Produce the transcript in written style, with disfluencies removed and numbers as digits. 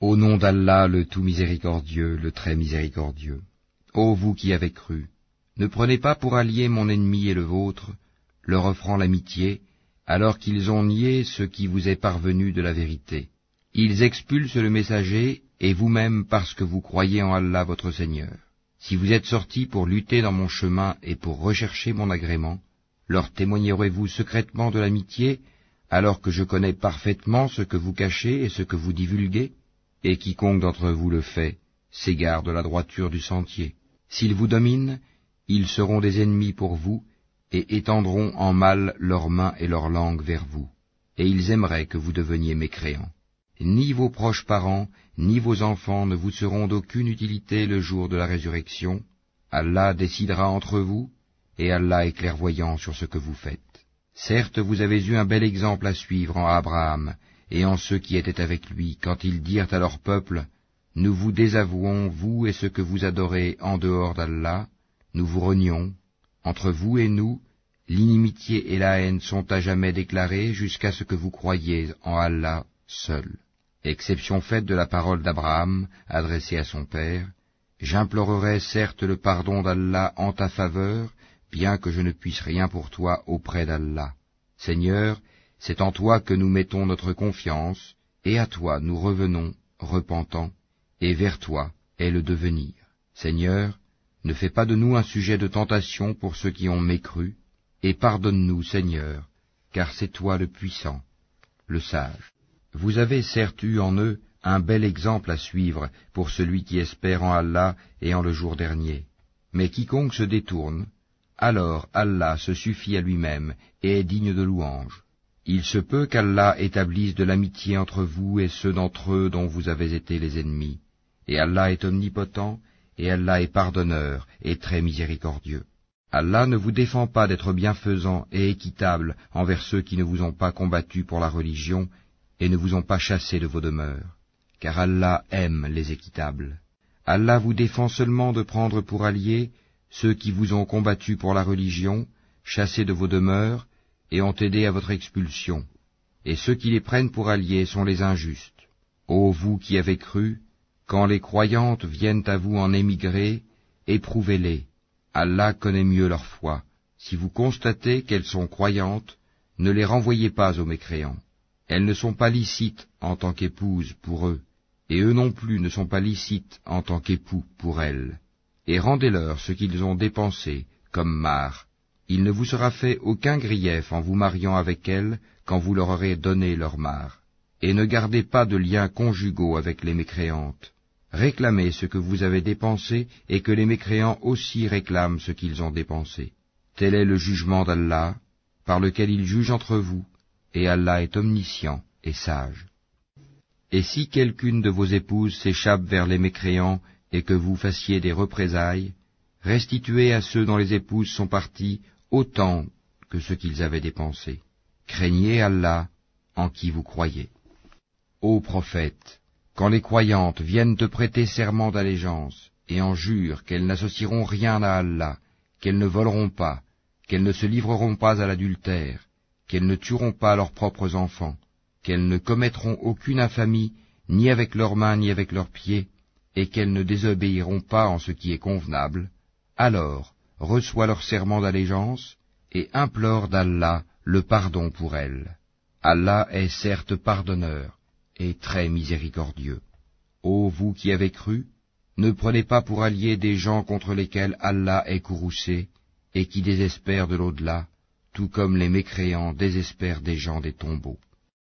Au nom d'Allah, le tout miséricordieux, le très miséricordieux. Ô vous qui avez cru, ne prenez pas pour alliés mon ennemi et le vôtre, leur offrant l'amitié, alors qu'ils ont nié ce qui vous est parvenu de la vérité. Ils expulsent le messager, et vous-même parce que vous croyez en Allah votre Seigneur. Si vous êtes sortis pour lutter dans mon chemin et pour rechercher mon agrément, leur témoignerez-vous secrètement de l'amitié, alors que je connais parfaitement ce que vous cachez et ce que vous divulguez? Et quiconque d'entre vous le fait, s'égare de la droiture du sentier. S'ils vous dominent, ils seront des ennemis pour vous, et étendront en mal leurs mains et leurs langues vers vous, et ils aimeraient que vous deveniez mécréants. Ni vos proches parents, ni vos enfants ne vous seront d'aucune utilité le jour de la résurrection. Allah décidera entre vous, et Allah est clairvoyant sur ce que vous faites. Certes, vous avez eu un bel exemple à suivre en Abraham, et en ceux qui étaient avec lui, quand ils dirent à leur peuple, « Nous vous désavouons, vous et ce que vous adorez en dehors d'Allah, nous vous renions. Entre vous et nous, l'inimitié et la haine sont à jamais déclarées jusqu'à ce que vous croyiez en Allah seul. » Exception faite de la parole d'Abraham, adressée à son père, « J'implorerai certes le pardon d'Allah en ta faveur, bien que je ne puisse rien pour toi auprès d'Allah. Seigneur, c'est en toi que nous mettons notre confiance, et à toi nous revenons, repentants, et vers toi est le devenir. Seigneur, ne fais pas de nous un sujet de tentation pour ceux qui ont mécru, et pardonne-nous, Seigneur, car c'est toi le puissant, le sage. Vous avez certes eu en eux un bel exemple à suivre pour celui qui espère en Allah et en le jour dernier. Mais quiconque se détourne, alors Allah se suffit à lui-même et est digne de louange. Il se peut qu'Allah établisse de l'amitié entre vous et ceux d'entre eux dont vous avez été les ennemis. Et Allah est omnipotent, et Allah est pardonneur et très miséricordieux. Allah ne vous défend pas d'être bienfaisant et équitable envers ceux qui ne vous ont pas combattu pour la religion et ne vous ont pas chassé de vos demeures, car Allah aime les équitables. Allah vous défend seulement de prendre pour alliés ceux qui vous ont combattu pour la religion, chassés de vos demeures, et ont aidé à votre expulsion, et ceux qui les prennent pour alliés sont les injustes. Ô vous qui avez cru, quand les croyantes viennent à vous en émigrer, éprouvez-les. Allah connaît mieux leur foi. Si vous constatez qu'elles sont croyantes, ne les renvoyez pas aux mécréants. Elles ne sont pas licites en tant qu'épouses pour eux, et eux non plus ne sont pas licites en tant qu'époux pour elles. Et rendez-leur ce qu'ils ont dépensé, comme marre. Il ne vous sera fait aucun grief en vous mariant avec elles quand vous leur aurez donné leur marre. Et ne gardez pas de liens conjugaux avec les mécréantes. Réclamez ce que vous avez dépensé et que les mécréants aussi réclament ce qu'ils ont dépensé. Tel est le jugement d'Allah, par lequel il juge entre vous, et Allah est omniscient et sage. Et si quelqu'une de vos épouses s'échappe vers les mécréants et que vous fassiez des représailles, restituez à ceux dont les épouses sont parties autant que ce qu'ils avaient dépensé. Craignez Allah en qui vous croyez. Ô prophète, quand les croyantes viennent te prêter serment d'allégeance et en jurent qu'elles n'associeront rien à Allah, qu'elles ne voleront pas, qu'elles ne se livreront pas à l'adultère, qu'elles ne tueront pas leurs propres enfants, qu'elles ne commettront aucune infamie, ni avec leurs mains ni avec leurs pieds, et qu'elles ne désobéiront pas en ce qui est convenable, alors reçois leur serment d'allégeance et implore d'Allah le pardon pour elles. Allah est certes pardonneur et très miséricordieux. Ô vous qui avez cru, ne prenez pas pour alliés des gens contre lesquels Allah est courroucé et qui désespèrent de l'au-delà, tout comme les mécréants désespèrent des gens des tombeaux.